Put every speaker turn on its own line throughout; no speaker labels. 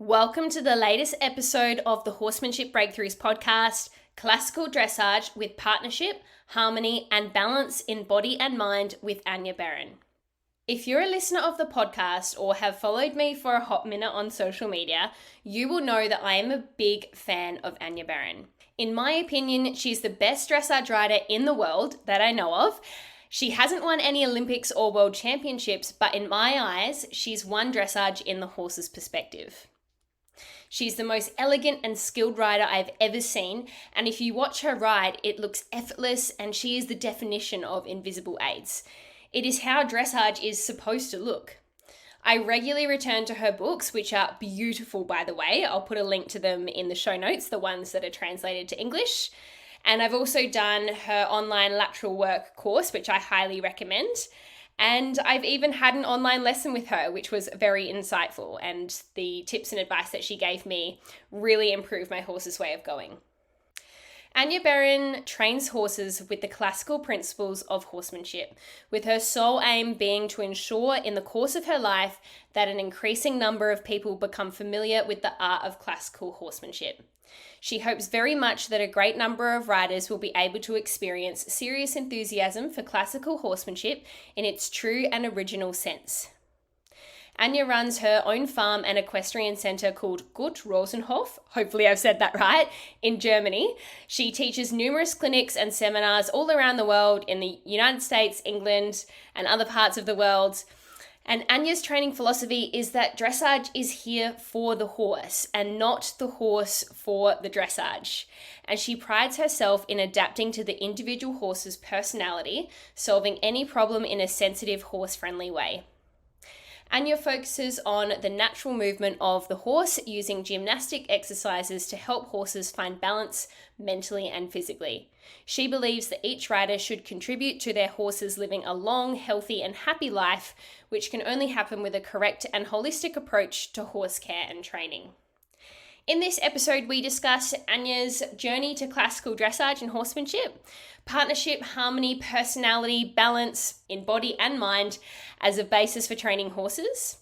Welcome to the latest episode of the Horsemanship Breakthroughs podcast, Classical Dressage with Partnership, Harmony and Balance in Body and Mind with Anja Beran. If you're a listener of the podcast or have followed me for a hot minute on social media, you will know that I am a big fan of Anja Beran. In my opinion, she's the best dressage rider in the world that I know of. She hasn't won any Olympics or World Championships, but in my eyes, she's won dressage in the horse's perspective. She's the most elegant and skilled rider I've ever seen, and if you watch her ride, it looks effortless and she is the definition of invisible aids. It is how dressage is supposed to look. I regularly return to her books, which are beautiful, by the way. I'll put a link to them in the show notes, the ones that are translated to English. And I've also done her online lateral work course, which I highly recommend. And I've even had an online lesson with her, which was very insightful. And the tips and advice that she gave me really improved my horse's way of going. Anja Beran trains horses with the classical principles of horsemanship, with her sole aim being to ensure in the course of her life that an increasing number of people become familiar with the art of classical horsemanship. She hopes very much that a great number of riders will be able to experience serious enthusiasm for classical horsemanship in its true and original sense. Anja runs her own farm and equestrian centre called Rosenhof, hopefully I've said that right, in Germany. She teaches numerous clinics and seminars all around the world in the United States, England, and other parts of the world. And Anja's training philosophy is that dressage is here for the horse and not the horse for the dressage. And she prides herself in adapting to the individual horse's personality, solving any problem in a sensitive, horse-friendly way. Anja focuses on the natural movement of the horse using gymnastic exercises to help horses find balance mentally and physically. She believes that each rider should contribute to their horses living a long, healthy and happy life, which can only happen with a correct and holistic approach to horse care and training. In this episode, we discuss Anja's journey to classical dressage and horsemanship, partnership, harmony, personality, balance in body and mind as a basis for training horses,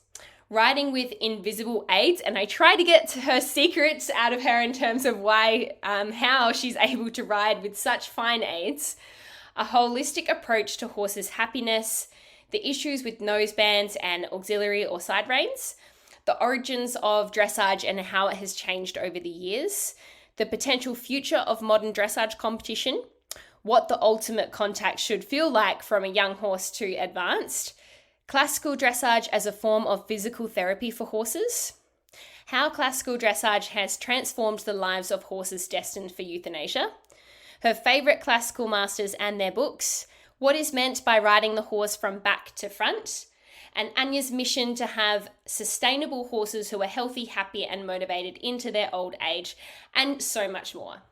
riding with invisible aids, and I try to get to her secrets out of her in terms of how she's able to ride with such fine aids, a holistic approach to horses' happiness, the issues with nosebands and auxiliary or side reins, the origins of dressage and how it has changed over the years, the potential future of modern dressage competition, what the ultimate contact should feel like from a young horse to advanced, classical dressage as a form of physical therapy for horses, how classical dressage has transformed the lives of horses destined for euthanasia, her favourite classical masters and their books, what is meant by riding the horse from back to front, and Anja's mission to have sustainable horses who are healthy, happy and motivated into their old age, and so much more.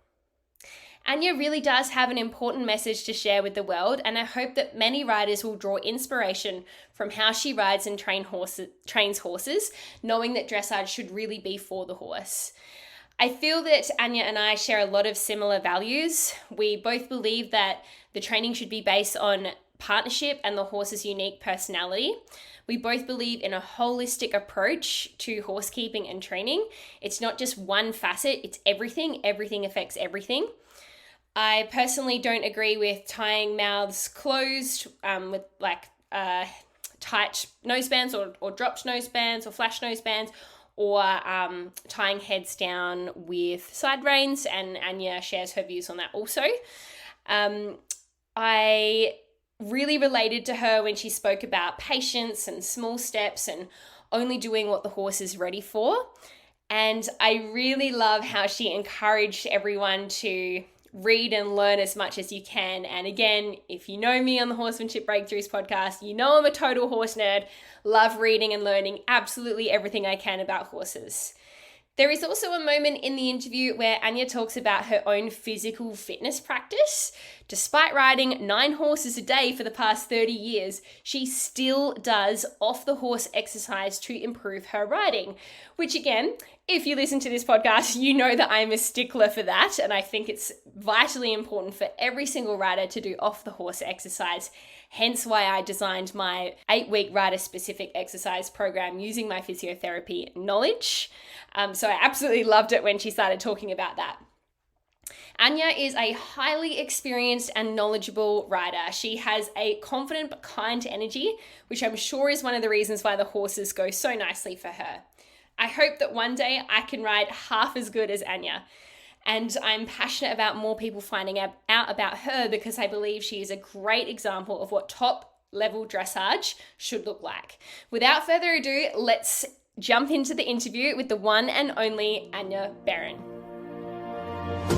Anja really does have an important message to share with the world, and I hope that many riders will draw inspiration from how she rides and trains horses, knowing that dressage should really be for the horse. I feel that Anja and I share a lot of similar values. We both believe that the training should be based on partnership and the horse's unique personality. We both believe in a holistic approach to horsekeeping and training. It's not just one facet, it's everything. Everything affects everything. I personally don't agree with tying mouths closed with tight nosebands or dropped nosebands or flash nosebands, or tying heads down with side reins, and Anja shares her views on that also. I really related to her when she spoke about patience and small steps and only doing what the horse is ready for. And I really love how she encouraged everyone to read and learn as much as you can. And again, if you know me on the Horsemanship Breakthroughs podcast, you know I'm a total horse nerd, love reading and learning absolutely everything I can about horses. There is also a moment in the interview where Anja talks about her own physical fitness practice. Despite riding 9 horses a day for the past 30 years, she still does off-the-horse exercise to improve her riding, which again, if you listen to this podcast, you know that I'm a stickler for that, and I think it's vitally important for every single rider to do off-the-horse exercise hence why I designed my 8-week rider-specific exercise program using my physiotherapy knowledge. So I absolutely loved it when she started talking about that. Anja is a highly experienced and knowledgeable rider. She has a confident but kind energy, which I'm sure is one of the reasons why the horses go so nicely for her. I hope that one day I can ride half as good as Anja. And I'm passionate about more people finding out about her because I believe she is a great example of what top level dressage should look like. Without further ado, let's jump into the interview with the one and only Anja Beran.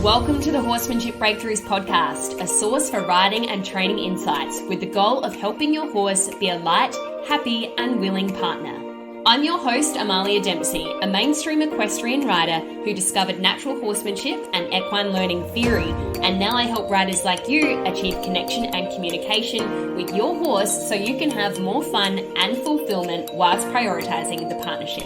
Welcome to the Horsemanship Breakthroughs podcast, a source for riding and training insights with the goal of helping your horse be a light, happy and willing partner. I'm your host, Amalia Dempsey, a mainstream equestrian rider who discovered natural horsemanship and equine learning theory, and now I help riders like you achieve connection and communication with your horse so you can have more fun and fulfillment whilst prioritizing the partnership.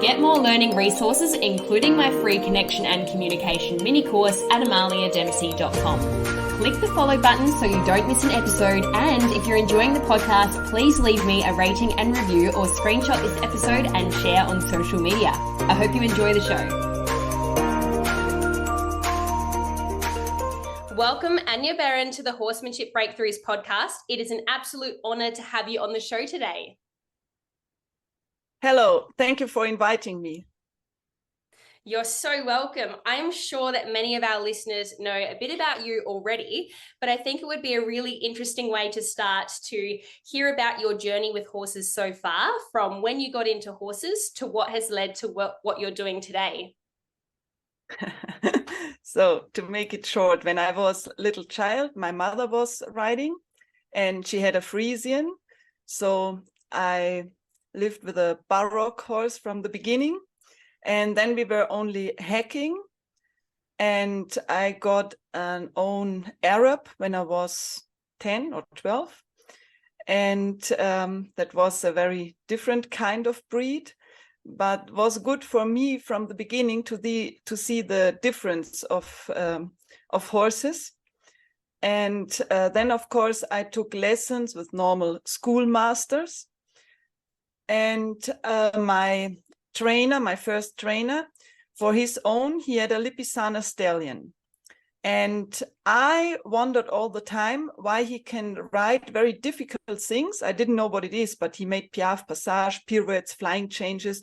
Get more learning resources, including my free connection and communication mini course at amaliadempsey.com. Click the follow button so you don't miss an episode, and if you're enjoying the podcast, please leave me a rating and review or screenshot this episode and share on social media. I hope you enjoy the show. Welcome, Anja Beran, to the Horsemanship Breakthroughs podcast. It is an absolute honor to have you on the show today.
Hello, thank you for inviting me.
You're so welcome. I'm sure that many of our listeners know a bit about you already, but I think it would be a really interesting way to start to hear about your journey with horses so far, from when you got into horses to what has led to what you're doing today.
So to make it short, when I was a little child, my mother was riding and she had a Friesian. So I lived with a Baroque horse from the beginning, and then we were only hacking, and I got an own Arab when I was 10 or 12, and that was a very different kind of breed, but was good for me from the beginning to see the difference of horses. And then of course I took lessons with normal schoolmasters. And my first trainer, for his own, he had a Lipizzaner stallion. And I wondered all the time why he can ride very difficult things. I didn't know what it is, but he made piaffe, passage, pirouettes, flying changes.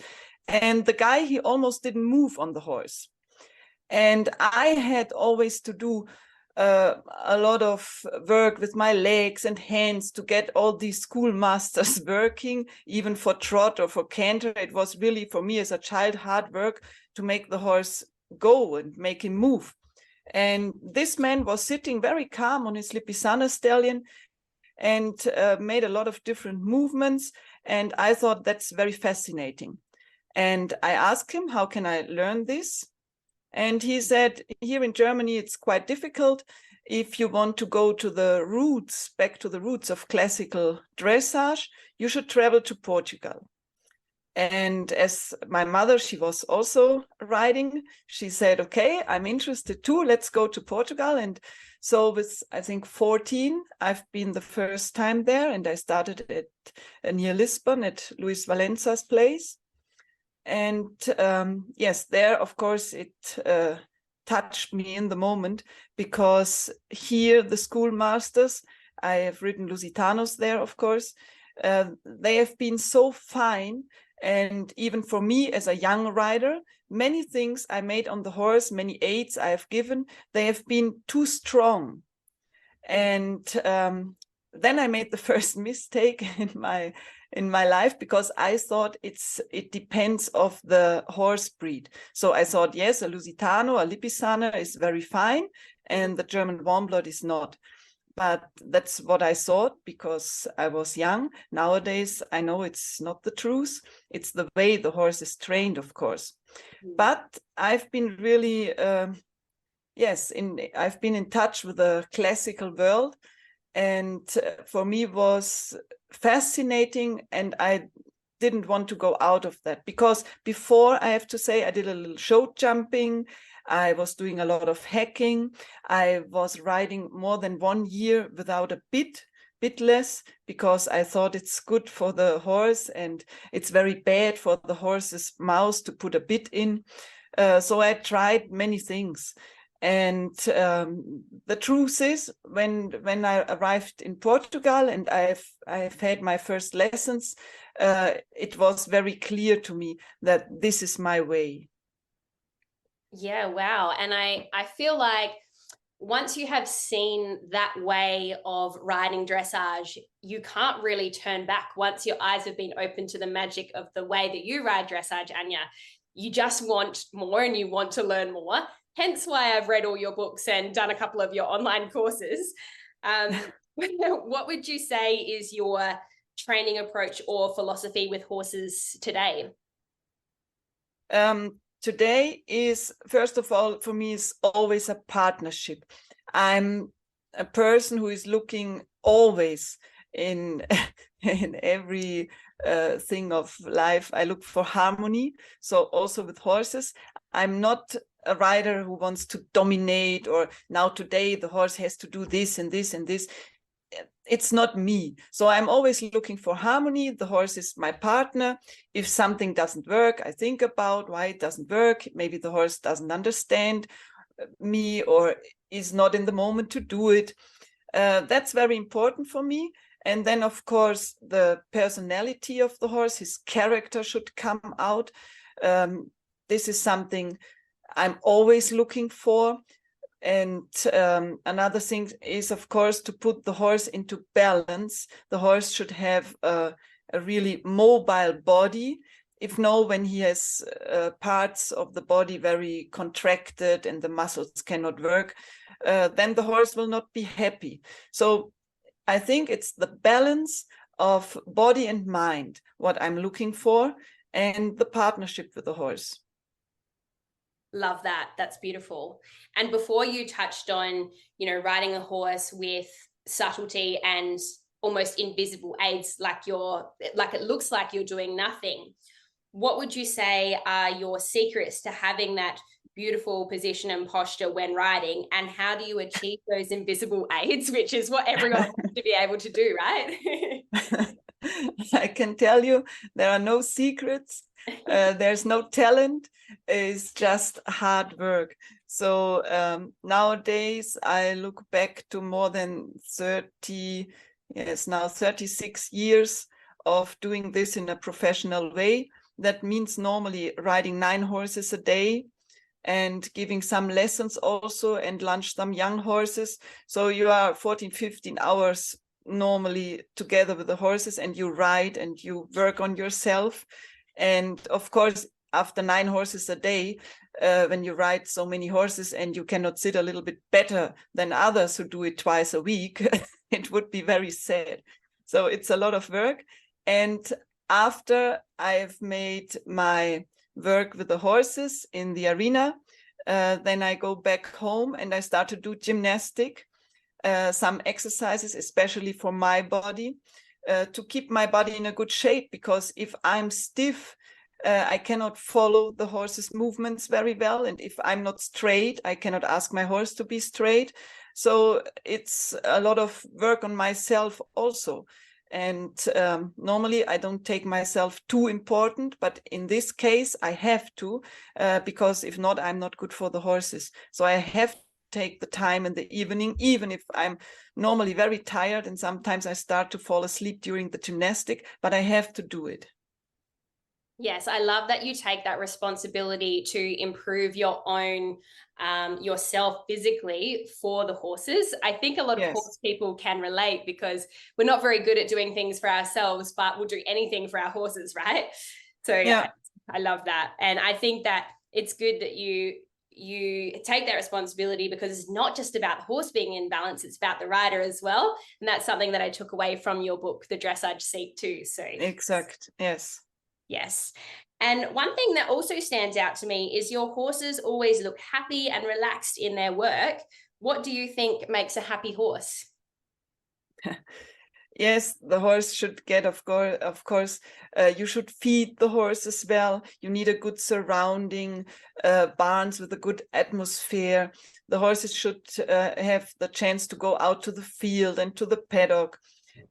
And the guy, he almost didn't move on the horse. And I had always to do a lot of work with my legs and hands to get all these schoolmasters working, even for trot or for canter. It was really, for me as a child, hard work to make the horse go and make him move. And this man was sitting very calm on his Lipizzaner stallion and made a lot of different movements. And I thought that's very fascinating. And I asked him, how can I learn this? And he said, here in Germany, it's quite difficult. If you want to go to the roots, back to the roots of classical dressage, you should travel to Portugal. And as my mother, she was also riding, she said, okay, I'm interested too. Let's go to Portugal. And so with, I think, 14, I've been the first time there. And I started at near Lisbon at Luis Valença's place. And yes, there, of course, it touched me in the moment, because here the schoolmasters, I have ridden Lusitanos there, of course, they have been so fine. And even for me as a young rider, many things I made on the horse, many aids I have given, they have been too strong. And then I made the first mistake in my life, because I thought it depends of the horse breed. So I thought, yes, a Lusitano, a Lipizzaner is very fine, and the German Warmblood is not. But that's what I thought, because I was young. Nowadays, I know it's not the truth. It's the way the horse is trained, of course. But I've been really, I've been in touch with the classical world. And for me was fascinating, and I didn't want to go out of that, because before, I have to say, I did a little show jumping, I was doing a lot of hacking, I was riding more than 1 year without a bit, bitless because I thought it's good for the horse, and it's very bad for the horse's mouth to put a bit in. So I tried many things. And the truth is, when I arrived in Portugal and I've had my first lessons, it was very clear to me that this is my way.
Yeah, wow. And I feel like once you have seen that way of riding dressage, you can't really turn back. Once your eyes have been opened to the magic of the way that you ride dressage, Anja, you just want more and you want to learn more. Hence why I've read all your books and done a couple of your online courses. What would you say is your training approach or philosophy with horses today?
Today is, first of all, for me, is always a partnership. I'm a person who is looking always in every thing of life. I look for harmony. So also with horses, I'm not a rider who wants to dominate, or now today the horse has to do this and this and this. It's not me. So I'm always looking for harmony. The horse is my partner. If something doesn't work, I think about why it doesn't work. Maybe the horse doesn't understand me or is not in the moment to do it. That's very important for me. And then, of course, the personality of the horse, his character should come out. This is something I'm always looking for. And another thing is, of course, to put the horse into balance. The horse should have a really mobile body. If no, when he has parts of the body very contracted and the muscles cannot work, then the horse will not be happy. So I think it's the balance of body and mind, what I'm looking for, and the partnership with the horse.
Love that. That's beautiful. And before you touched on, riding a horse with subtlety and almost invisible aids, like it looks like you're doing nothing. What would you say are your secrets to having that beautiful position and posture when riding? And how do you achieve those invisible aids, which is what everyone wants to be able to do, right?
I can tell you there are no secrets. There's no talent. It's just hard work. So nowadays I look back to more than 36 years of doing this in a professional way. That means normally riding 9 horses a day and giving some lessons also, and lunch some young horses. So you are 14, 15 hours normally together with the horses, and you ride and you work on yourself. And of course, after 9 horses a day, when you ride so many horses and you cannot sit a little bit better than others who do it twice a week, it would be very sad. So it's a lot of work. And after I've made my work with the horses in the arena, then I go back home and I start to do gymnastic, some exercises, especially for my body, to keep my body in a good shape, because if I'm stiff, I cannot follow the horse's movements very well. And if I'm not straight, I cannot ask my horse to be straight. So it's a lot of work on myself also. And normally I don't take myself too important, but in this case I have to, because if not, I'm not good for the horses. So I have to take the time in the evening, even if I'm normally very tired, and sometimes I start to fall asleep during the gymnastic, but I have to do it.
Yes, I love that you take that responsibility to improve your own yourself physically for the horses. I think a lot of horse people can relate, because we're not very good at doing things for ourselves, but we'll do anything for our horses, right? So yeah, I love that. And I think that it's good that you take that responsibility, because it's not just about the horse being in balance, it's about the rider as well. And that's something that I took away from your book, The Dressage Seat, too. So
exact.
Yes. And one thing that also stands out to me is your horses always look happy and relaxed in their work. What do you think makes a happy horse?
Yes, the horse should get, of course, you should feed the horse as well. You need a good surrounding, barns with a good atmosphere. The horses should have the chance to go out to the field and to the paddock.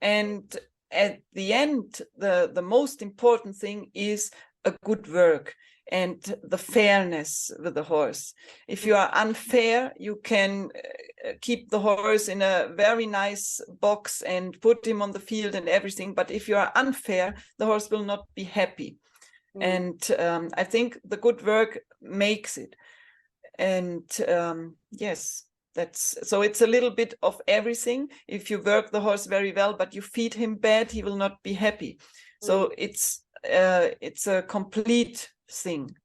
And at the end, the most important thing is a good work and the fairness with the horse. If you are unfair, you can keep the horse in a very nice box and put him on the field and everything. But if you are unfair, the horse will not be happy. And I think the good work makes it. And yes, that's so it's a little bit of everything. If you work the horse very well, but you feed him bad, he will not be happy. So it's a complete thing.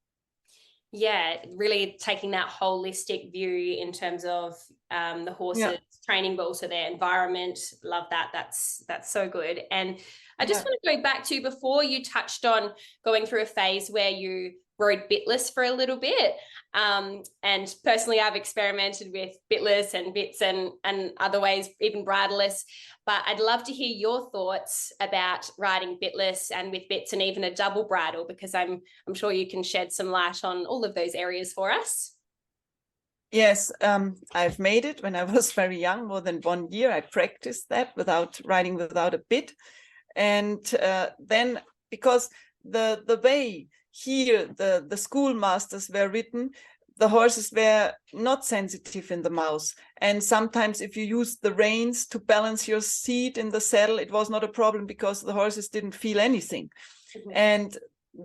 Yeah, really taking that holistic view in terms of the horses training, but also their environment. Love that. That's so good. And I just want to go back to before you touched on going through a phase where you rode bitless for a little bit. And personally, I've experimented with bitless and bits and other ways, even bridleless. But I'd love to hear your thoughts about riding bitless and with bits and even a double bridle, because I'm sure you can shed some light on all of those areas for us.
Yes, I've made it when I was very young, more than 1 year. I practiced that without riding without a bit. And then because the way here the schoolmasters were written, the horses were not sensitive in the mouth. And sometimes if you used the reins to balance your seat in the saddle, it was not a problem because the horses didn't feel anything. And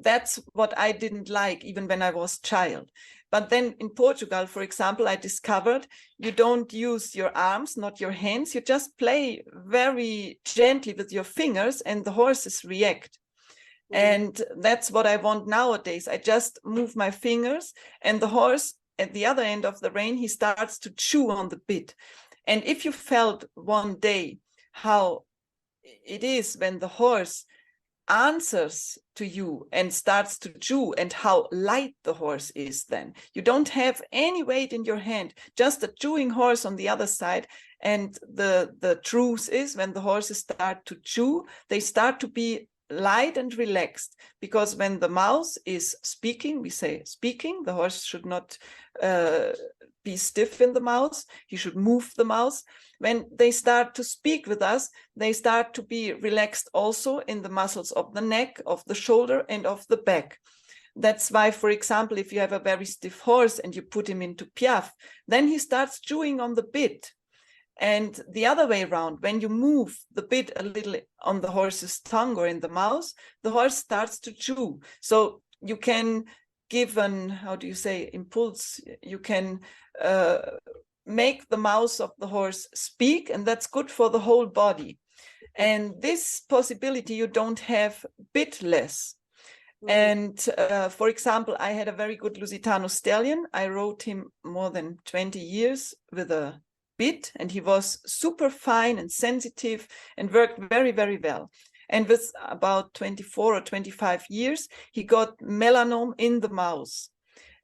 that's what I didn't like, even when I was a child. But then in Portugal, for example, I discovered you don't use your arms, not your hands. You just play very gently with your fingers and the horses react. And that's what I want nowadays. I just move my fingers and the horse at the other end of the rein, he starts to chew on the bit. And if you felt one day how it is when the horse answers to you and starts to chew and how light the horse is, then you don't have any weight in your hand, just a chewing horse on the other side. And the truth is, when the horses start to chew, they start to be light and relaxed, because when the mouth is speaking, we say speaking, the horse should not be stiff in the mouth, he should move the mouth. When they start to speak with us, they start to be relaxed also in the muscles of the neck, of the shoulder, and of the back. That's why, for example, if you have a very stiff horse and you put him into piaffe, then he starts chewing on the bit. And the other way around, when you move the bit a little on the horse's tongue or in the mouth, the horse starts to chew. So you can give an, how do you say, impulse. You can make the mouth of the horse speak, and that's good for the whole body. And this possibility you don't have bitless. And for example, I had a very good Lusitano stallion. I rode him more than 20 years with a bit, and he was super fine and sensitive and worked very, very well. And with about 24 or 25 years, he got melanoma in the mouth.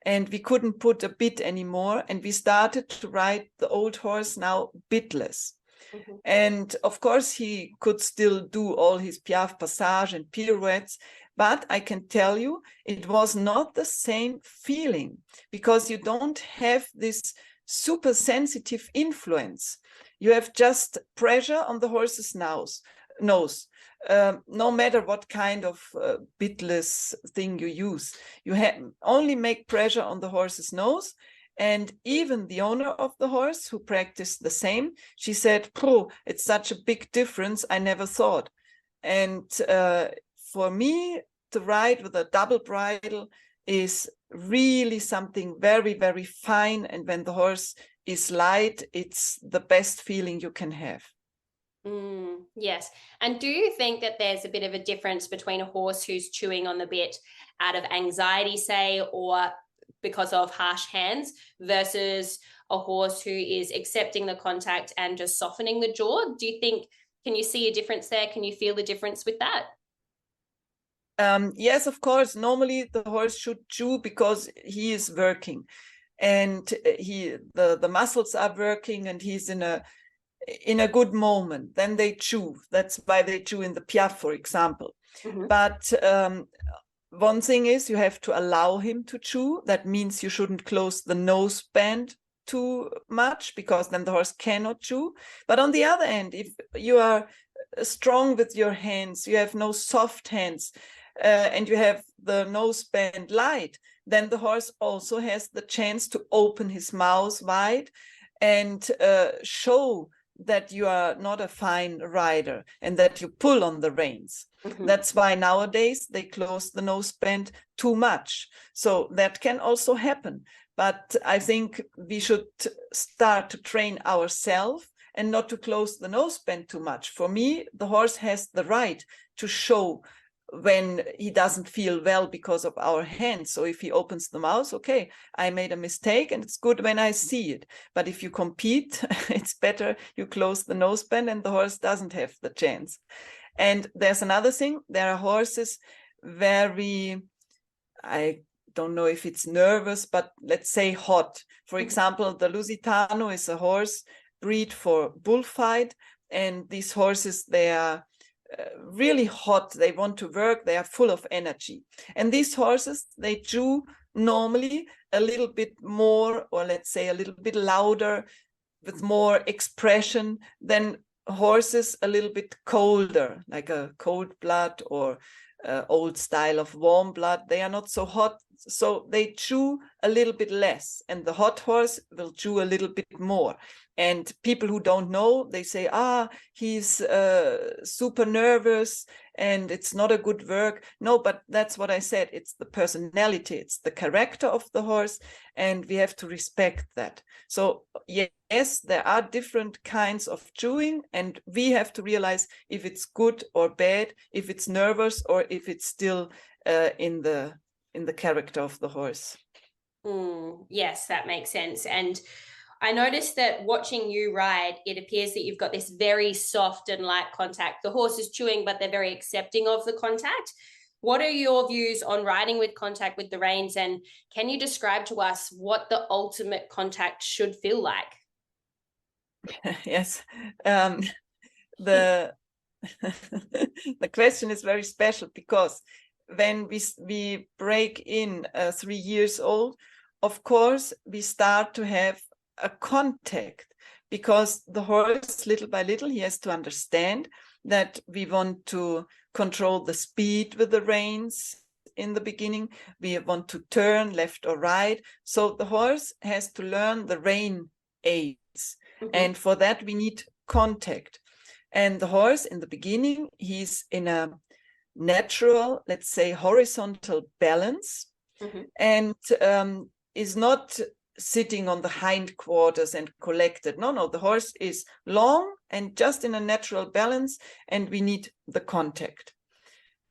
And we couldn't put a bit anymore. And we started to ride the old horse now bitless. And of course, he could still do all his piaffe passage and pirouettes. But I can tell you, it was not the same feeling, because you don't have this super sensitive influence. You have just pressure on the horse's nose. No matter what kind of bitless thing you use, you only make pressure on the horse's nose. And even the owner of the horse, who practiced the same, she said, "Oh, it's such a big difference, I never thought." And for me, to ride with a double bridle is really something very, very fine. And when the horse is light, it's the best feeling you can have.
Yes. And do you think that there's a bit of a difference between a horse who's chewing on the bit out of anxiety, say, or because of harsh hands, versus a horse who is accepting the contact and just softening the jaw? Do you think, can you see a difference there? Can you feel the difference with that?
Yes, of course. Normally the horse should chew because he is working, and the muscles are working, and he's in a good moment. Then they chew. That's why they chew in the piaffe, for example. But one thing is, you have to allow him to chew. That means you shouldn't close the nose band too much, because then the horse cannot chew. But on the other hand, if you are strong with your hands, you have no soft hands, and you have the nose bend light, then the horse also has the chance to open his mouth wide and show that you are not a fine rider and that you pull on the reins. Mm-hmm. That's why nowadays they close the nose bend too much. So that can also happen. But I think we should start to train ourselves and not to close the nose bend too much. For me, the horse has the right to show when he doesn't feel well because of our hands. So if he opens the mouth, okay, I made a mistake, and it's good when I see it. But if you compete, it's better you close the nose bend and the horse doesn't have the chance. And there's another thing. There are horses very, I don't know if it's nervous, but let's say hot. For example, the Lusitano is a horse breed for bullfight, and these horses, they are really hot. They want to work. They are full of energy. And these horses, they chew normally a little bit more, or let's say a little bit louder, with more expression than horses a little bit colder, like a cold blood or old style of warm blood. They are not so hot, so they chew a little bit less, and the hot horse will chew a little bit more. And people who don't know, they say, he's super nervous and it's not a good work. No, but that's what I said. It's the personality, it's the character of the horse, and we have to respect that. So yes, there are different kinds of chewing, and we have to realize if it's good or bad, if it's nervous or if it's still in the character of the horse.
Yes, that makes sense. And I noticed that watching you ride, it appears that you've got this very soft and light contact. The horse is chewing, but they're very accepting of the contact. What are your views on riding with contact with the reins? And can you describe to us what the ultimate contact should feel like?
Yes. The question is very special, because when we break in 3 years old, of course, we start to have a contact, because the horse, little by little, he has to understand that we want to control the speed with the reins in the beginning. We want to turn left or right. So the horse has to learn the rein aids. Mm-hmm. And for that, we need contact. And the horse in the beginning, he's in a natural, let's say, horizontal balance, mm-hmm. and is not sitting on the hindquarters and collected. No, the horse is long and just in a natural balance, and we need the contact.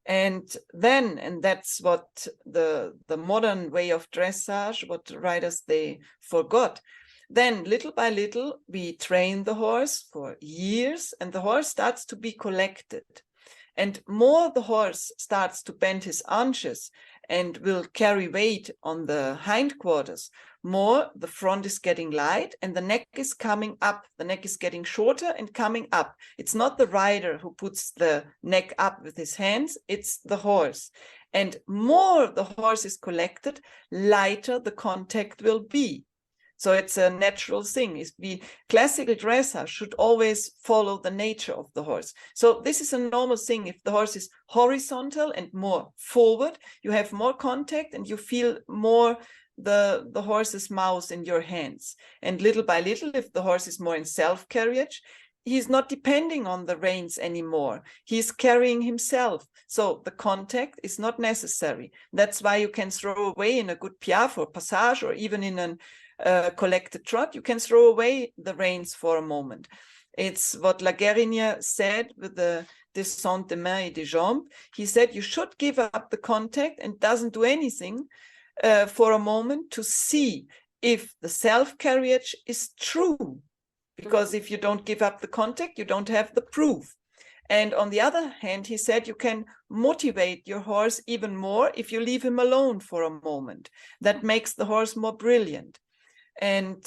And that's what the modern way of dressage, what riders, they forgot. Then little by little, we train the horse for years, and the horse starts to be collected. And more the horse starts to bend his haunches and will carry weight on the hindquarters, more the front is getting light and the neck is coming up. The neck is getting shorter and coming up. It's not the rider who puts the neck up with his hands, it's the horse. And more the horse is collected, lighter the contact will be. So it's a natural thing. Classical dressage should always follow the nature of the horse. So this is a normal thing. If the horse is horizontal and more forward, you have more contact and you feel more the horse's mouth in your hands. And little by little, if the horse is more in self-carriage, he's not depending on the reins anymore. He's carrying himself. So the contact is not necessary. That's why you can throw away in a good piaffe or passage, or even in a collected trot, you can throw away the reins for a moment. It's what Laguerre said with the descente des mains et des jambes. He said you should give up the contact and doesn't do anything for a moment to see if the self-carriage is true. Because if you don't give up the contact, you don't have the proof. And on the other hand, he said you can motivate your horse even more if you leave him alone for a moment. That makes the horse more brilliant. And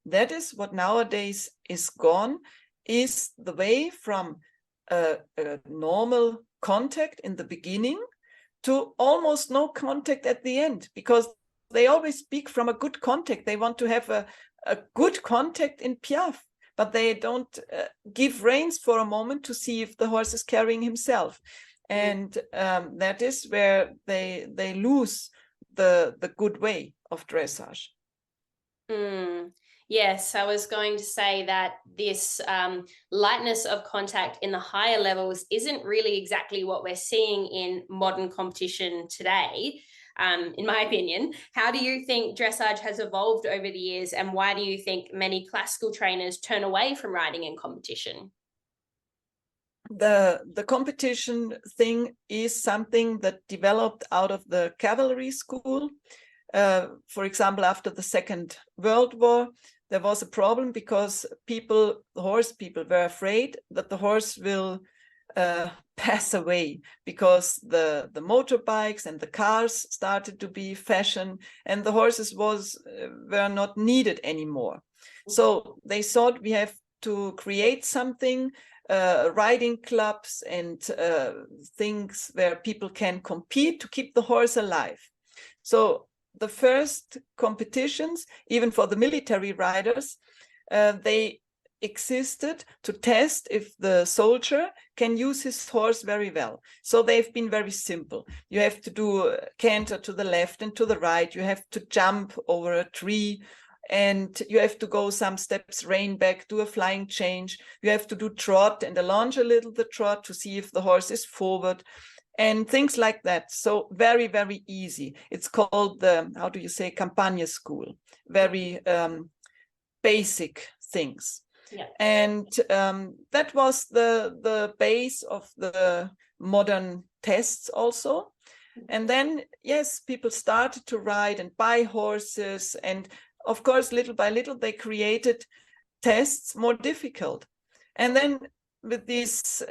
that is what nowadays is gone, is the way from a normal contact in the beginning to almost no contact at the end, because they always speak from a good contact. They want to have a good contact in piaffe, but they don't give reins for a moment to see if the horse is carrying himself. And that is where they lose the good way of dressage.
Yes, I was going to say that this lightness of contact in the higher levels isn't really exactly what we're seeing in modern competition today, in my opinion. How do you think dressage has evolved over the years, and why do you think many classical trainers turn away from riding in competition?
The competition thing is something that developed out of the cavalry school. For example, after the Second World War, there was a problem because horse people were afraid that the horse will pass away, because the motorbikes and the cars started to be fashion, and the horses were not needed anymore. So they thought we have to create something, riding clubs and things where people can compete to keep the horse alive. So the first competitions, even for the military riders, they existed to test if the soldier can use his horse very well. So they've been very simple. You have to do canter to the left and to the right. You have to jump over a tree, and you have to go some steps, rein back, do a flying change. You have to do trot and allonge a little the trot to see if the horse is forward, and things like that. So very, very easy. It's called the, how do you say, Campagna school. Very basic things.
Yeah.
And that was the base of the modern tests also. And then, yes, people started to ride and buy horses. And of course, little by little, they created tests more difficult. And then with this,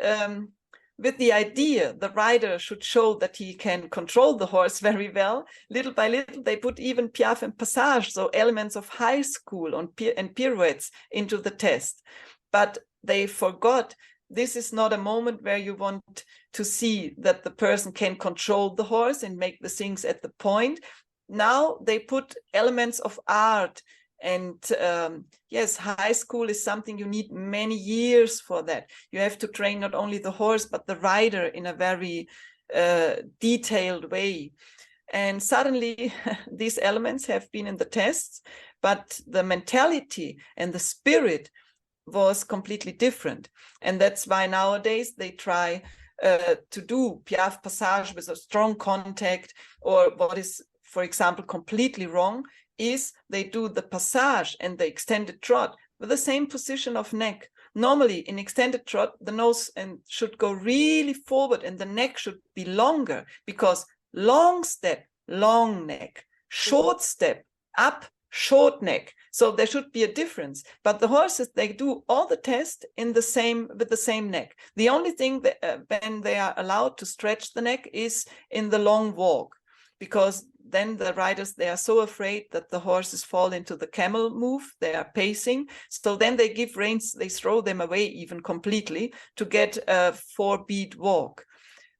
with the idea the rider should show that he can control the horse very well, little by little, they put even piaffe and passage, so elements of high school and pirouettes into the test. But they forgot this is not a moment where you want to see that the person can control the horse and make the things at the point. Now they put elements of art. And yes, high school is something you need many years for that. You have to train not only the horse, but the rider in a very detailed way. And suddenly these elements have been in the tests, but the mentality and the spirit was completely different. And that's why nowadays they try to do piaffe passage with a strong contact, or what is, for example, completely wrong is they do the passage and the extended trot with the same position of neck. Normally in extended trot, the nose should go really forward and the neck should be longer, because long step, long neck, short step, up, short neck. So there should be a difference. But the horses, they do all the tests with the same neck. The only thing that, when they are allowed to stretch the neck is in the long walk, because then the riders, they are so afraid that the horses fall into the camel move. They are pacing. So then they give reins, they throw them away even completely to get a 4-beat walk.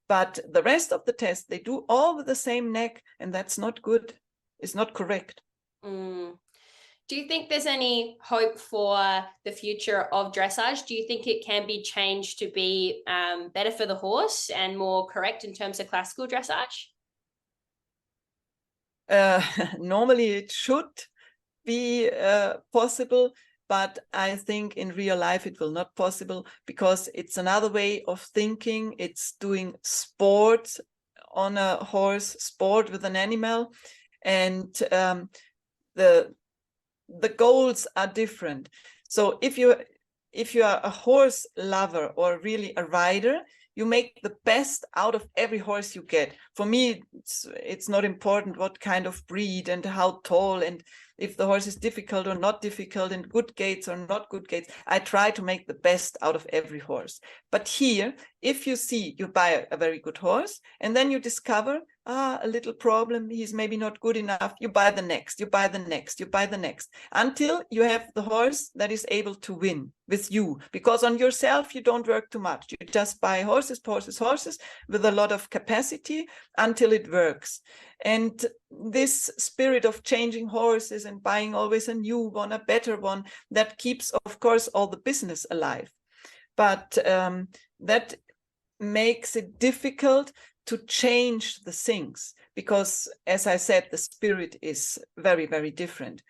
But the rest of the test, they do all with the same neck, and that's not good. It's not correct.
Do you think there's any hope for the future of dressage? Do you think it can be changed to be better for the horse and more correct in terms of classical dressage?
Normally it should be possible, but I think in real life it will not possible, because it's another way of thinking. It's doing sport on a horse, sport with an animal, and the goals are different. So if you are a horse lover or really a rider, you make the best out of every horse you get. For me, it's not important what kind of breed and how tall, and if the horse is difficult or not difficult, and good gaits or not good gaits. I try to make the best out of every horse. But here, if you buy a very good horse, and then you discover a little problem, he's maybe not good enough, you buy the next, you buy the next, you buy the next, until you have the horse that is able to win with you. Because on yourself, you don't work too much. You just buy horses with a lot of capacity until it works. And this spirit of changing horses and buying always a new one, a better one, that keeps, of course, all the business alive. But that makes it difficult to change the things, because, as I said, the spirit is very, very different.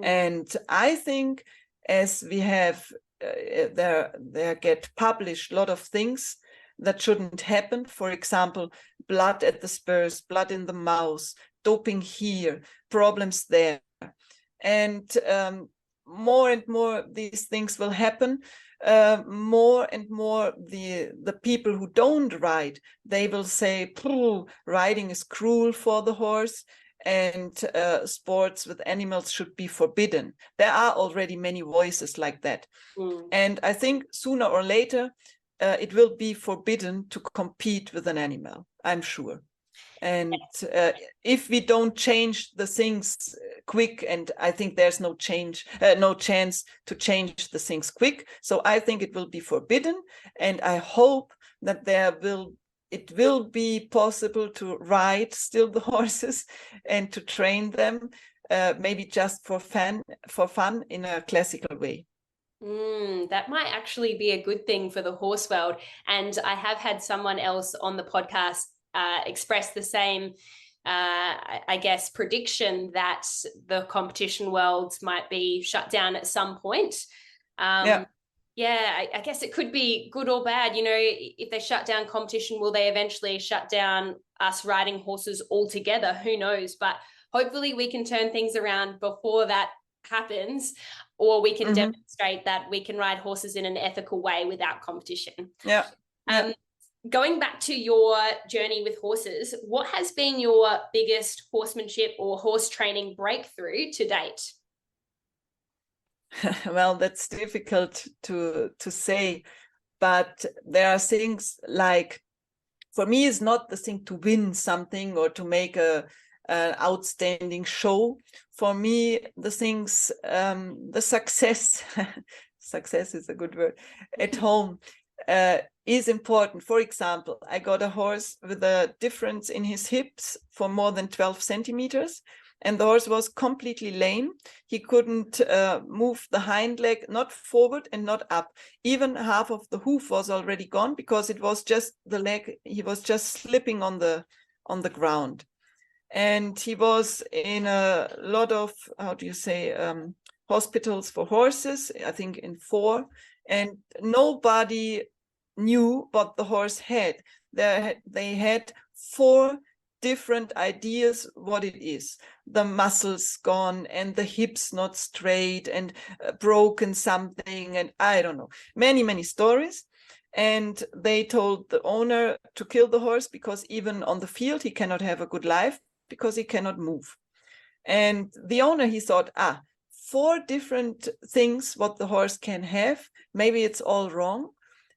And I think as we have there get published a lot of things that shouldn't happen, for example, blood at the spurs, blood in the mouth, doping here, problems there, and more and more these things will happen. More and more the people who don't ride, they will say, riding is cruel for the horse, and sports with animals should be forbidden. There are already many voices like that. And I think sooner or later it will be forbidden to compete with an animal, I'm sure. And if we don't change the things quick, and I think there's no chance to change the things quick, so I think it will be forbidden. And I hope that it will be possible to ride still the horses and to train them, maybe just for fun in a classical way.
That might actually be a good thing for the horse world. And I have had someone else on the podcast express the same, I guess, prediction that the competition world might be shut down at some point. I guess it could be good or bad. You know, if they shut down competition, will they eventually shut down us riding horses altogether? Who knows? But hopefully we can turn things around before that happens, or we can demonstrate that we can ride horses in an ethical way without competition. Going back to your journey with horses, what has been your biggest horsemanship or horse training breakthrough to date?
Well, that's difficult to say, but there are things like, for me, it's not the thing to win something or to make an outstanding show. For me, the things, the success is a good word, at home is important. For example, I got a horse with a difference in his hips for more than 12 centimeters. And the horse was completely lame. He couldn't move the hind leg, not forward and not up. Even half of the hoof was already gone, because it was just the leg. He was just slipping on the ground. And he was in a lot of, hospitals for horses, I think in 4. And nobody knew what the horse had. They had 4 different ideas what it is. The muscles gone, and the hips not straight, and broken something, and I don't know, many stories. And they told the owner to kill the horse, because even on the field he cannot have a good life, because he cannot move. And the owner, he thought, 4 different things what the horse can have, maybe it's all wrong.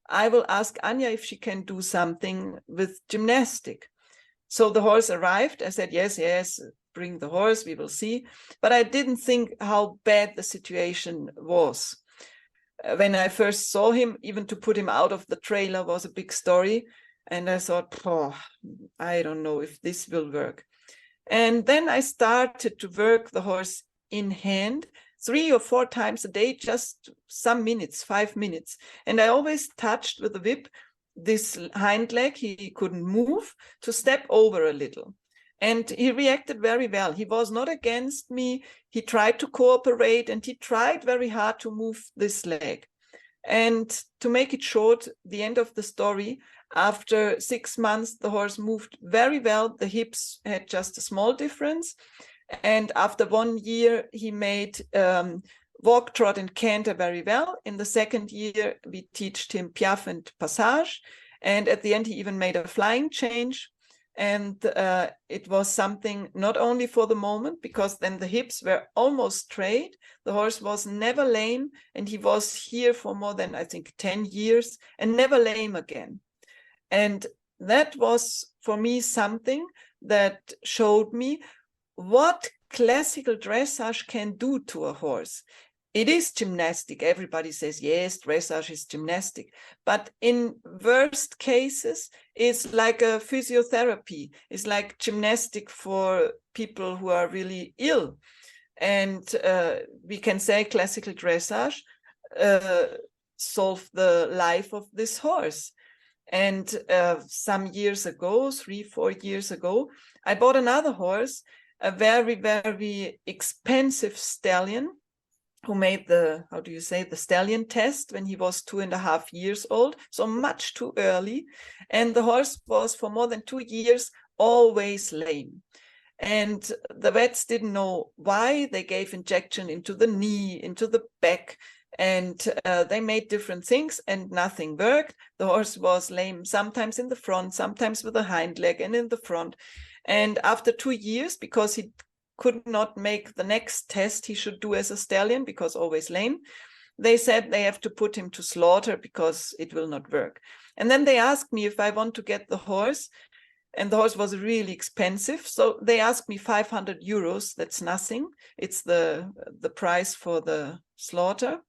I will ask Anja if she can do something with gymnastic. So the horse arrived. I said, yes, bring the horse, we will see. But I didn't think how bad the situation was. When I first saw him, even to put him out of the trailer was a big story. And I thought, I don't know if this will work. And then I started to work the horse in hand 3 or 4 times a day, just some minutes, 5 minutes. And I always touched with the whip this hind leg, he couldn't move, to step over a little. And he reacted very well. He was not against me. He tried to cooperate, and he tried very hard to move this leg. And to make it short, the end of the story, after 6 months, the horse moved very well. The hips had just a small difference. And after 1 year, he made walk, trot, and canter very well. In the 2nd year, we taught him piaffe and passage. And at the end, he even made a flying change. And it was something not only for the moment, because then the hips were almost straight. The horse was never lame. And he was here for more than, I think, 10 years and never lame again. And that was for me something that showed me what classical dressage can do to a horse. It is gymnastic. Everybody says, yes, dressage is gymnastic. But in worst cases, it's like a physiotherapy. It's like gymnastic for people who are really ill. And we can say classical dressage solved the life of this horse. And some years ago, 3-4 years ago, I bought another horse, a very, very expensive stallion, who made the, how do you say, the stallion test when he was 2.5 years old, so much too early. And the horse was for more than 2 years always lame. And the vets didn't know why. They gave injection into the knee, into the back, and they made different things and nothing worked. The horse was lame, sometimes in the front, sometimes with the hind leg and in the front. And after 2 years, because he could not make the next test he should do as a stallion because always lame, they said they have to put him to slaughter because it will not work. And then they asked me if I want to get the horse, and the horse was really expensive. So they asked me 500 euros. That's nothing. It's the price for the slaughter.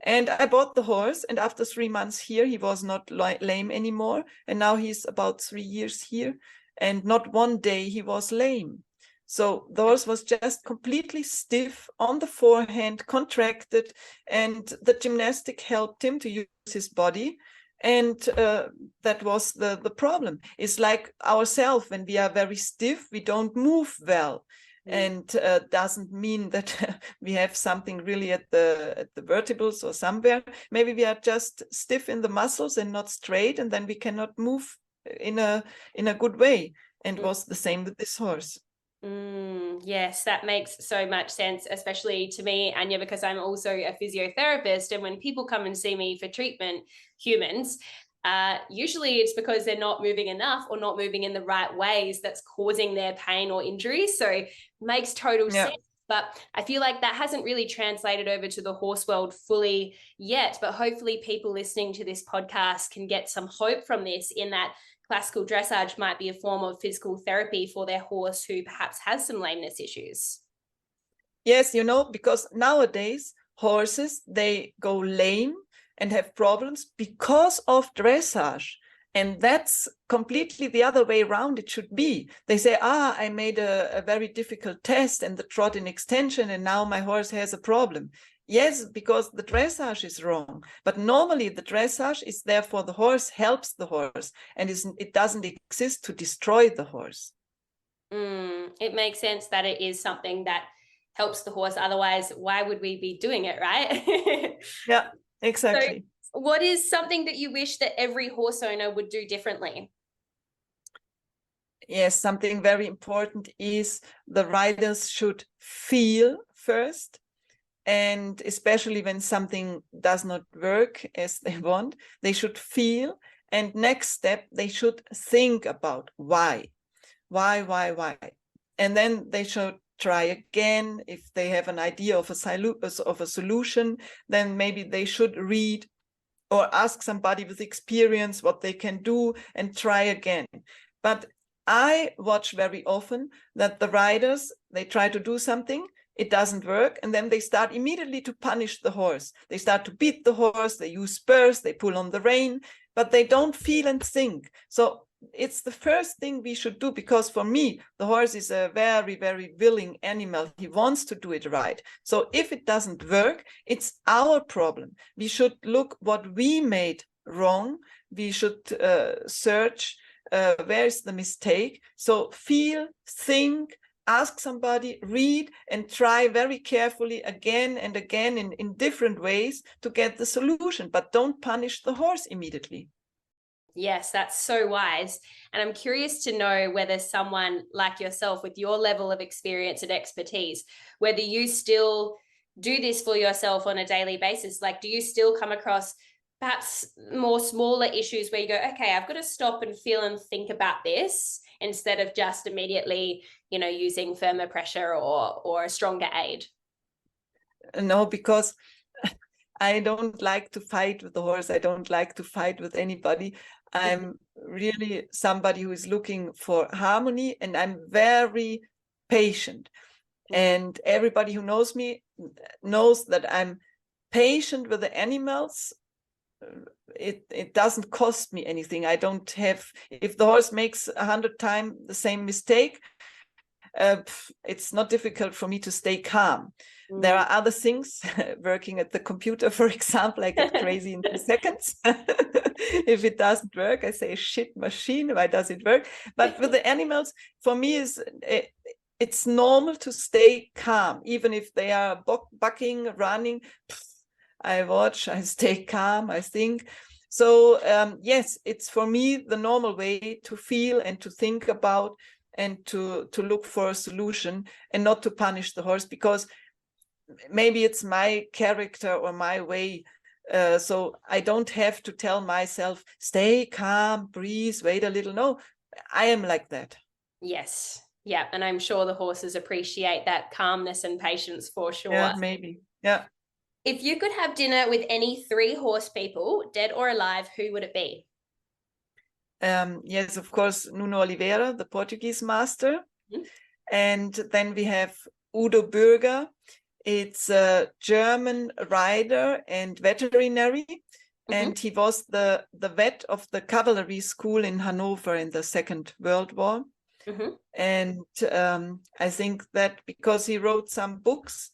And I bought the horse, and after 3 months here, he was not lame anymore. And now he's about 3 years here, and not one day he was lame. So the horse was just completely stiff on the forehand, contracted, and the gymnastic helped him to use his body. And that was the problem. It's like ourselves, when we are very stiff, we don't move well. And doesn't mean that we have something really at the vertebrals or somewhere. Maybe we are just stiff in the muscles and not straight, and then we cannot move in a good way. And it was the same with this horse.
Yes, that makes so much sense, especially to me, Anja, because I'm also a physiotherapist. And when people come and see me for treatment, humans, usually it's because they're not moving enough or not moving in the right ways that's causing their pain or injury. So it makes total sense. But I feel like that hasn't really translated over to the horse world fully yet. But hopefully people listening to this podcast can get some hope from this, in that classical dressage might be a form of physical therapy for their horse who perhaps has some lameness issues.
Yes, because nowadays horses, they go lame and have problems because of dressage. And that's completely the other way around it should be. They say, I made a very difficult test and the trot in extension, and now my horse has a problem. Yes, because the dressage is wrong. But normally the dressage is there for the horse, helps the horse, and it doesn't exist to destroy the horse.
It makes sense that it is something that helps the horse. Otherwise, why would we be doing it, right?
Yeah, exactly.
So what is something that you wish that every horse owner would do differently?
Yes, something very important is the riders should feel first. And especially when something does not work as they want, they should feel. And next step, they should think about why. And then they should try again. If they have an idea of a solution, then maybe they should read or ask somebody with experience what they can do and try again. But I watch very often that the riders, they try to do something, it doesn't work, and then they start immediately to punish the horse. They start to beat the horse, they use spurs, they pull on the rein, but they don't feel and think. So it's the first thing we should do, because for me, the horse is a very, very willing animal. He wants to do it right. So if it doesn't work, it's our problem. We should look what we made wrong. We should search where is the mistake. So feel, think, ask somebody, read, and try very carefully again and again in different ways to get the solution, but don't punish the horse immediately.
Yes, that's so wise. And I'm curious to know whether someone like yourself, with your level of experience and expertise, whether you still do this for yourself on a daily basis. Like, do you still come across perhaps more smaller issues where you go, okay, I've got to stop and feel and think about this, instead of just immediately, using firmer pressure or a stronger aid?
No, because I don't like to fight with the horse. I don't like to fight with anybody. I'm really somebody who is looking for harmony, and I'm very patient. And everybody who knows me knows that I'm patient with the animals. It doesn't cost me anything. I don't have, if the horse makes 100 times the same mistake, it's not difficult for me to stay calm. There are other things, working at the computer, for example, I get crazy in 2 seconds. If it doesn't work, I say, shit machine, why does it work? But with the animals, for me, it's normal to stay calm, even if they are bucking, running. I watch, I stay calm, I think. So yes, it's for me the normal way to feel and to think about and to look for a solution, and not to punish the horse, because maybe it's my character or my way. So I don't have to tell myself, stay calm, breathe, wait a little. No, I am like that.
Yes. Yeah. And I'm sure the horses appreciate that calmness and patience for sure.
Yeah, maybe. Yeah.
If you could have dinner with any 3 horse people, dead or alive, who would it be?
Yes, of course, Nuno Oliveira, the Portuguese master. And then we have Udo Bürger. It's a German rider and veterinary. And he was the vet of the cavalry school in Hanover in the Second World War. And I think that because he wrote some books,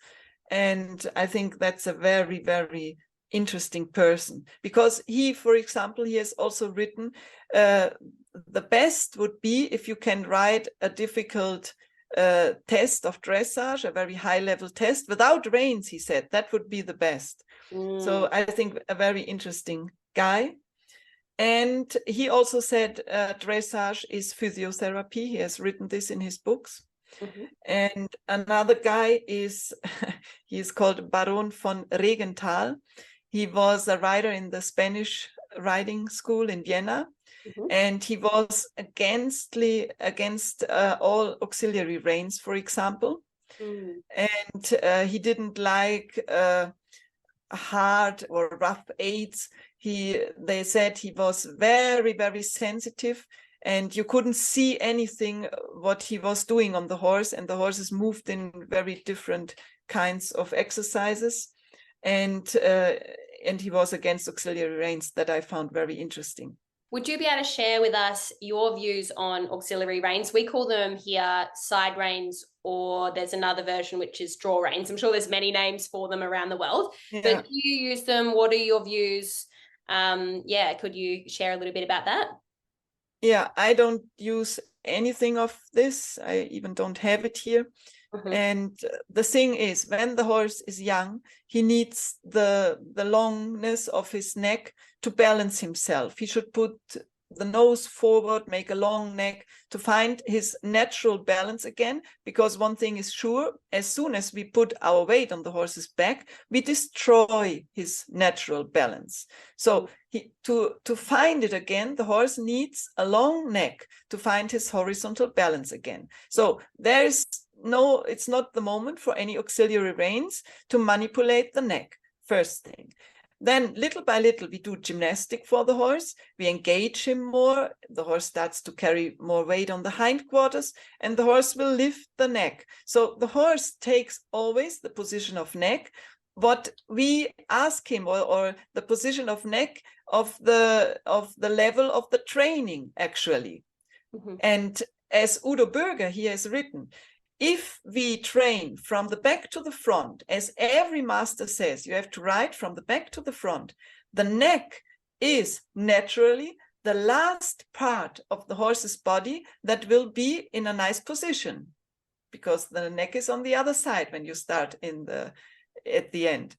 and I think that's a very, very interesting person, because he, for example, he has also written, the best would be if you can write a difficult test of dressage, a very high level test without reins, he said, that would be the best. So I think a very interesting guy. And he also said dressage is physiotherapy. He has written this in his books. And another guy is, he is called Baron von Regenthal. He was a rider in the Spanish riding school in Vienna. And he was against all auxiliary reins, for example. And he didn't like hard or rough aids. They said he was very, very sensitive, and you couldn't see anything what he was doing on the horse, and the horses moved in very different kinds of exercises. And he was against auxiliary reins. That I found very interesting.
Would you be able to share with us your views on auxiliary reins? We call them here side reins, or there's another version which is draw reins. I'm sure there's many names for them around the world.
Yeah.
But do you use them? What are your views? Could you share a little bit about that?
Yeah, I don't use anything of this. I even don't have it here. And the thing is, when the horse is young, he needs the longness of his neck to balance himself. He should put the nose forward, make a long neck to find his natural balance again. Because one thing is sure, as soon as we put our weight on the horse's back, we destroy his natural balance. So to find it again, the horse needs a long neck to find his horizontal balance again. So it's not the moment for any auxiliary reins to manipulate the neck, first thing. Then little by little, we do gymnastic for the horse. We engage him more. The horse starts to carry more weight on the hindquarters, and the horse will lift the neck. So the horse takes always the position of neck, what we ask him, or the position of neck of the level of the training, actually. And as Udo Bürger, he has written, if we train from the back to the front, as every master says, you have to ride from the back to the front, the neck is naturally the last part of the horse's body that will be in a nice position, because the neck is on the other side when you start at the end.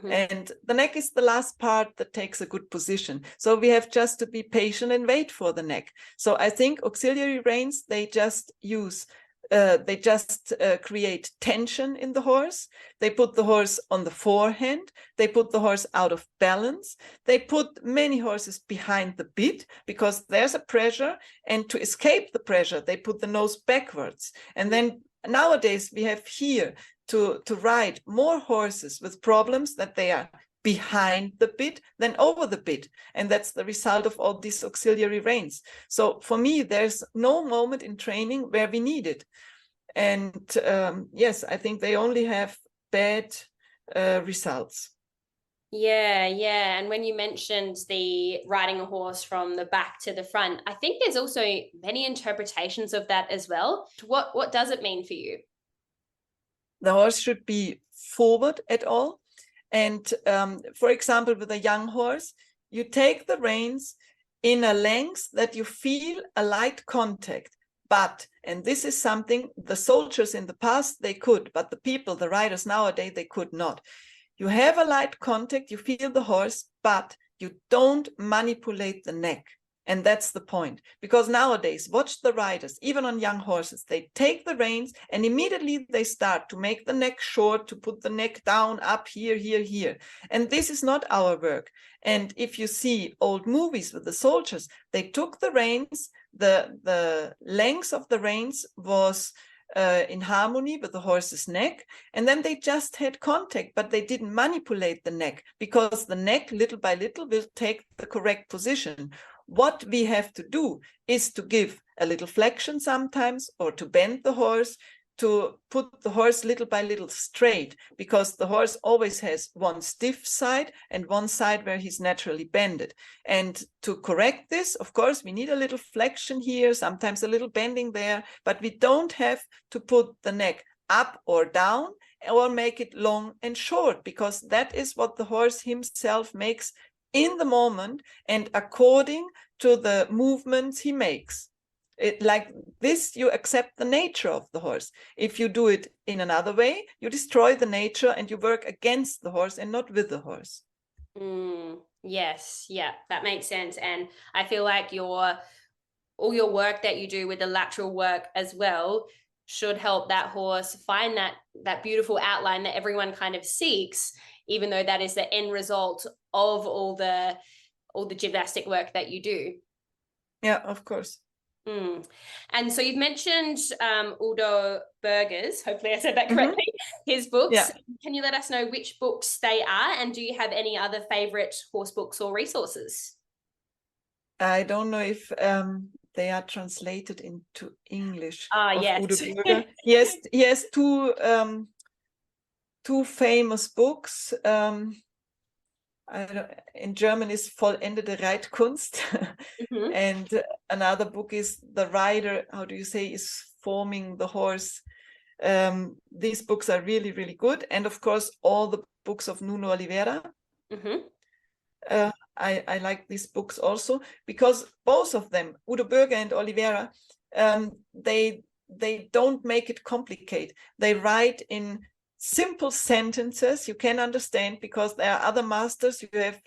And the neck is the last part that takes a good position. So we have just to be patient and wait for the neck. So I think auxiliary reins, they just create tension in the horse. They put the horse on the forehand. They put the horse out of balance. They put many horses behind the bit because there's a pressure, and to escape the pressure, they put the nose backwards. And then nowadays we have here to ride more horses with problems that they are behind the bit than over the bit. And that's the result of all these auxiliary reins. So for me, there's no moment in training where we need it. And yes, I think they only have bad results.
Yeah, yeah. And when you mentioned the riding a horse from the back to the front, I think there's also many interpretations of that as well. What does it mean for you?
The horse should be forward at all. And for example, with a young horse, you take the reins in a length that you feel a light contact. But, and this is something the soldiers in the past, they could, but the people, the riders nowadays, they could not. You have a light contact, you feel the horse, but you don't manipulate the neck. And that's the point. Because nowadays, watch the riders, even on young horses, they take the reins and immediately they start to make the neck short, to put the neck down, up here, here, here. And this is not our work. And if you see old movies with the soldiers, they took the reins, the length of the reins was in harmony with the horse's neck, and then they just had contact, but they didn't manipulate the neck, because the neck little by little will take the correct position. What we have to do is to give a little flexion sometimes, or to bend the horse, to put the horse little by little straight, because the horse always has one stiff side and one side where he's naturally bended. And to correct this, of course, we need a little flexion here, sometimes a little bending there, but we don't have to put the neck up or down or make it long and short, because that is what the horse himself makes in the moment and according to the movements he makes. It, like this, you accept the nature of the horse. If you do it in another way, you destroy the nature and you work against the horse and not with the horse.
Yes, yeah, that makes sense. And I feel like all your work that you do with the lateral work as well should help that horse find that beautiful outline that everyone kind of seeks, even though that is the end result of all the gymnastic work that you do.
Yeah, of course.
And so you've mentioned Udo Berger's, hopefully I said that correctly, his books.
Yeah.
Can you let us know which books they are, and do you have any other favorite horse books or resources?
I don't know if they are translated into English.
Yes.
Udo Berger. Yes, he has two famous books. In German is Vollendete Reitkunst. And another book is The Rider, how do you say, is forming the horse. These books are really, really good. And of course, all the books of Nuno Oliveira. I like these books also, because both of them, Udo Berger and Oliveira, they don't make it complicated. They write in simple sentences you can understand, because there are other masters you have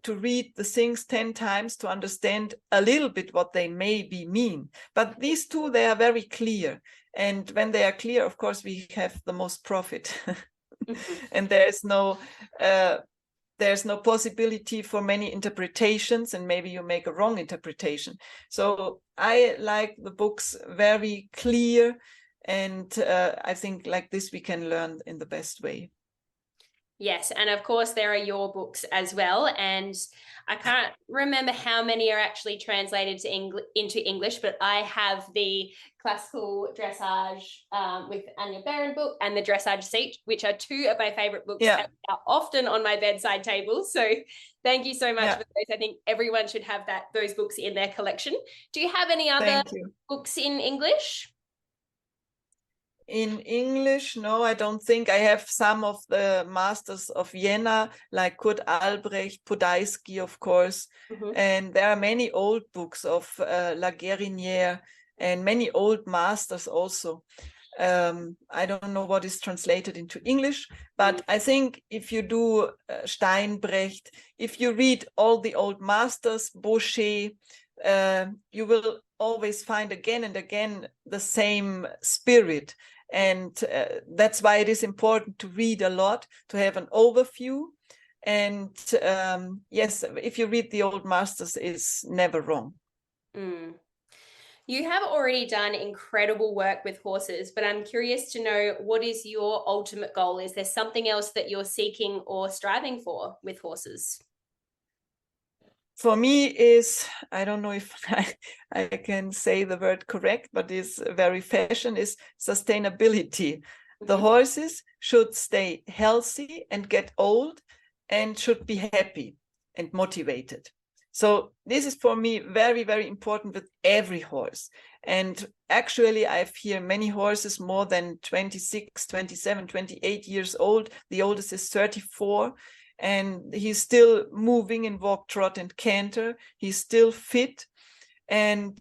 to read the things 10 times to understand a little bit what they maybe mean. But these two, they are very clear. And when they are clear, of course, we have the most profit. And there's no possibility for many interpretations, and maybe you make a wrong interpretation. So I like the books very clear, and I think like this we can learn in the best way.
Yes, and of course there are your books as well, and I can't remember how many are actually translated into English, but I have the Classical Dressage with Anja Beran book and the Dressage Seat, which are two of my favorite books and are often on my bedside table. So thank you so much for those. I think everyone should have those books in their collection. Do you have any other books in English?
In English, no, I don't think. I have some of the masters of Vienna, like Kurt Albrecht, Podolsky, of course. And there are many old books of La Guérinière and many old masters also. I don't know what is translated into English, but I think if you do Steinbrecht, if you read all the old masters, Boucher, you will always find again and again the same spirit. And that's why it is important to read a lot, to have an overview. And yes, if you read the old masters, it's never wrong.
You have already done incredible work with horses, but I'm curious to know, what is your ultimate goal? Is there something else that you're seeking or striving for with horses?
For me is, I don't know if I can say the word correct, but is very fashion, is sustainability. The
Mhm.
horses should stay healthy and get old and should be happy and motivated. So this is for me very, very important with every horse. And actually, I've here many horses more than 26, 27, 28 years old. The oldest is 34. And he's still moving in walk, trot, and canter. He's still fit. And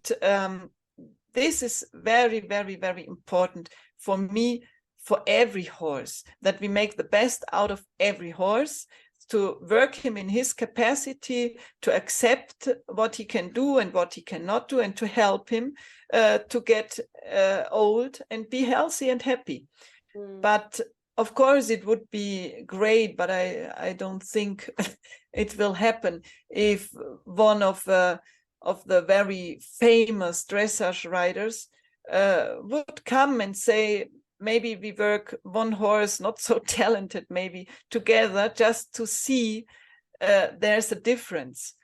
this is very, very, very important for me, for every horse, that we make the best out of every horse, to work him in his capacity, to accept what he can do and what he cannot do, and to help him to get old and be healthy and happy. But of course, it would be great, but I don't think it will happen if one of the very famous dressage riders would come and say, maybe we work one horse, not so talented, maybe together, just to see there's a difference.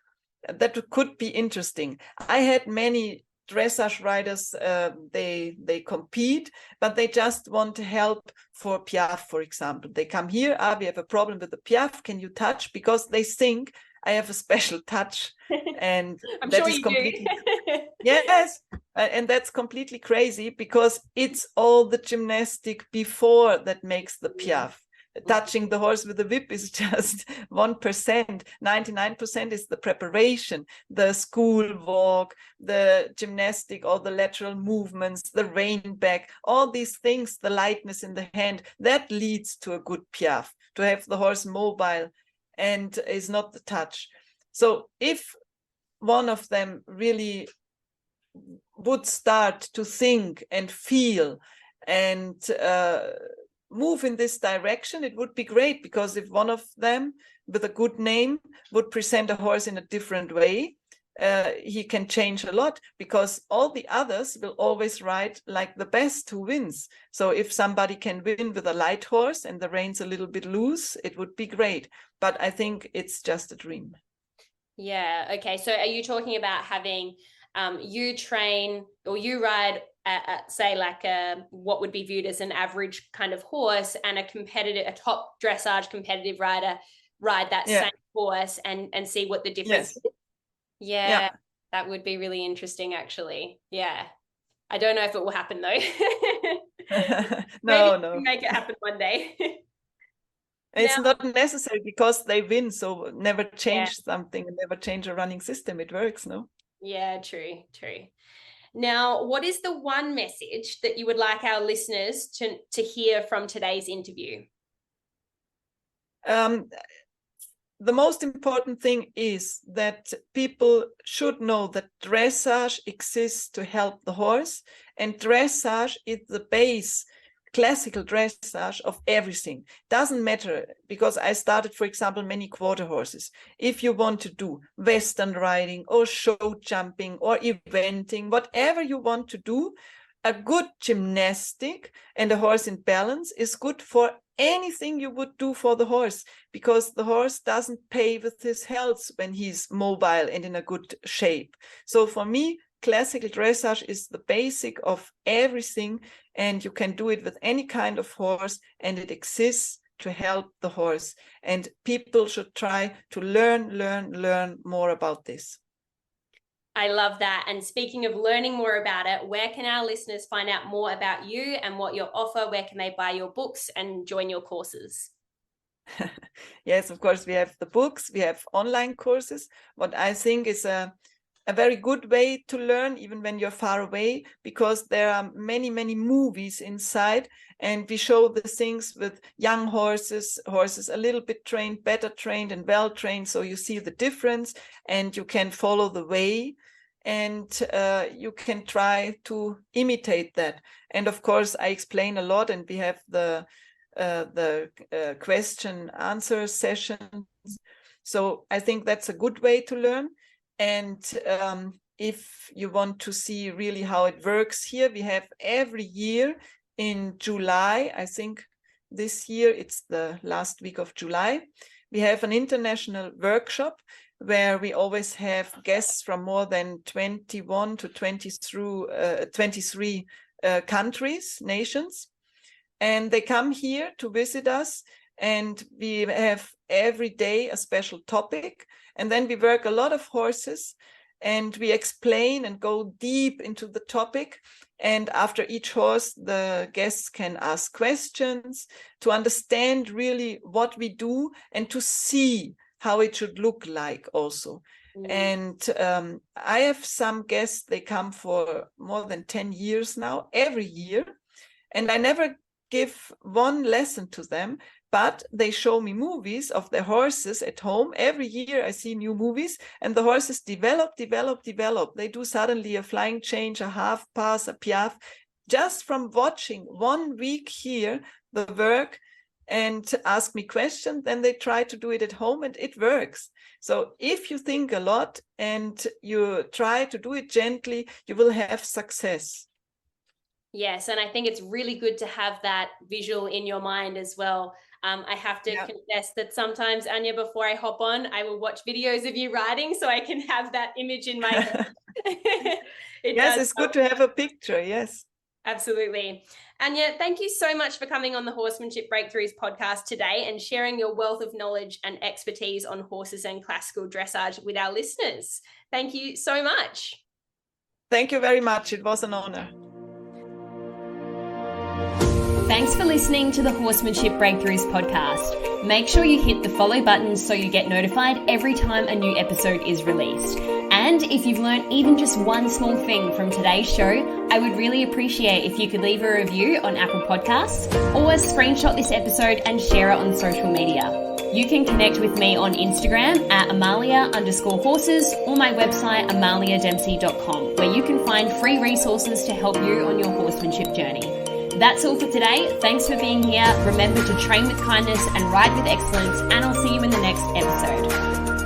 That could be interesting. I had many dressage riders, they compete, but they just want help for piaffe, for example. They come here, we have a problem with the piaffe, can you touch? Because they think I have a special touch. And
I'm
that
sure
is
you
completely
do.
yes, and that's completely crazy, because it's all the gymnastic before that makes the piaffe. Touching the horse with a whip is just 1%. 99% is the preparation, the school walk, the gymnastic, all the lateral movements, the rein back, all these things, the lightness in the hand, that leads to a good piaffe, to have the horse mobile, and is not the touch. So if one of them really would start to think and feel and move in this direction, it would be great, because if one of them with a good name would present a horse in a different way, he can change a lot, because all the others will always ride like the best who wins. So if somebody can win with a light horse and the reins a little bit loose, it would be great. But I think it's just a dream.
Yeah. Okay. So are you talking about having you train or you ride at say like what would be viewed as an average kind of horse, and a top dressage competitive rider ride that
Yeah.
same horse and see what the difference
Yes.
is? Yeah,
Yeah.
that would be really interesting actually. Yeah. I don't know if it will happen though. Maybe
No,
we can
no.
make it happen one day.
It's
Now,
not necessary, because they win, so never
yeah,
change something and never change a running system. It works, no?
yeah, true, true. Now, what is the one message that you would like our listeners to hear from today's interview?
Um, the most important thing is that people should know that dressage exists to help the horse, and dressage is the base, classical dressage of everything. Doesn't matter, because I started, for example, many quarter horses. If you want to do Western riding or show jumping or eventing, whatever you want to do, a good gymnastic and a horse in balance is good for anything you would do for the horse, because the horse doesn't pay with his health when he's mobile and in a good shape. So for me, classical dressage is the basic of everything, and you can do it with any kind of horse, and it exists to help the horse. And people should try to learn more about this.
I love that. And speaking of learning more about it, where can our listeners find out more about you and what you offer? Where can they buy your books and join your courses?
Yes, of course, we have the books, we have online courses. What I think is a very good way to learn, even when you're far away, because there are many, many movies inside, and we show the things with young horses, horses a little bit trained, better trained and well trained. So you see the difference, and you can follow the way, and you can try to imitate that. And of course, I explain a lot, and we have the question answer sessions. So I think that's a good way to learn. And if you want to see really how it works here, we have every year in July, I think this year it's the last week of July, we have an international workshop where we always have guests from more than 21 to 23 countries, nations. And they come here to visit us, and we have every day a special topic. And then we work a lot of horses, and we explain and go deep into the topic. And after each horse, the guests can ask questions to understand really what we do and to see how it should look like also. And I have some guests, they come for more than 10 years now, every year. And I never give one lesson to them, but they show me movies of their horses at home. Every year I see new movies, and the horses develop. They do suddenly a flying change, a half pass, a piaffe, just from watching 1 week here, the work, and ask me questions. Then they try to do it at home, and it works. So if you think a lot and you try to do it gently, you will have success.
Yes, and I think it's really good to have that visual in your mind as well. I have to confess that sometimes, Anja, before I hop on, I will watch videos of you riding so I can have that image in my head.
It's good to have a picture, yes.
Absolutely. Anja, thank you so much for coming on the Horsemanship Breakthroughs podcast today and sharing your wealth of knowledge and expertise on horses and classical dressage with our listeners. Thank you so much.
Thank you very much. It was an honor.
Thanks for listening to the Horsemanship Breakthroughs podcast. Make sure you hit the follow button so you get notified every time a new episode is released. And if you've learned even just one small thing from today's show, I would really appreciate if you could leave a review on Apple Podcasts or screenshot this episode and share it on social media. You can connect with me on Instagram at Amalia_horses or my website amaliadempsey.com, where you can find free resources to help you on your horsemanship journey. That's all for today. Thanks for being here. Remember to train with kindness and ride with excellence, and I'll see you in the next episode.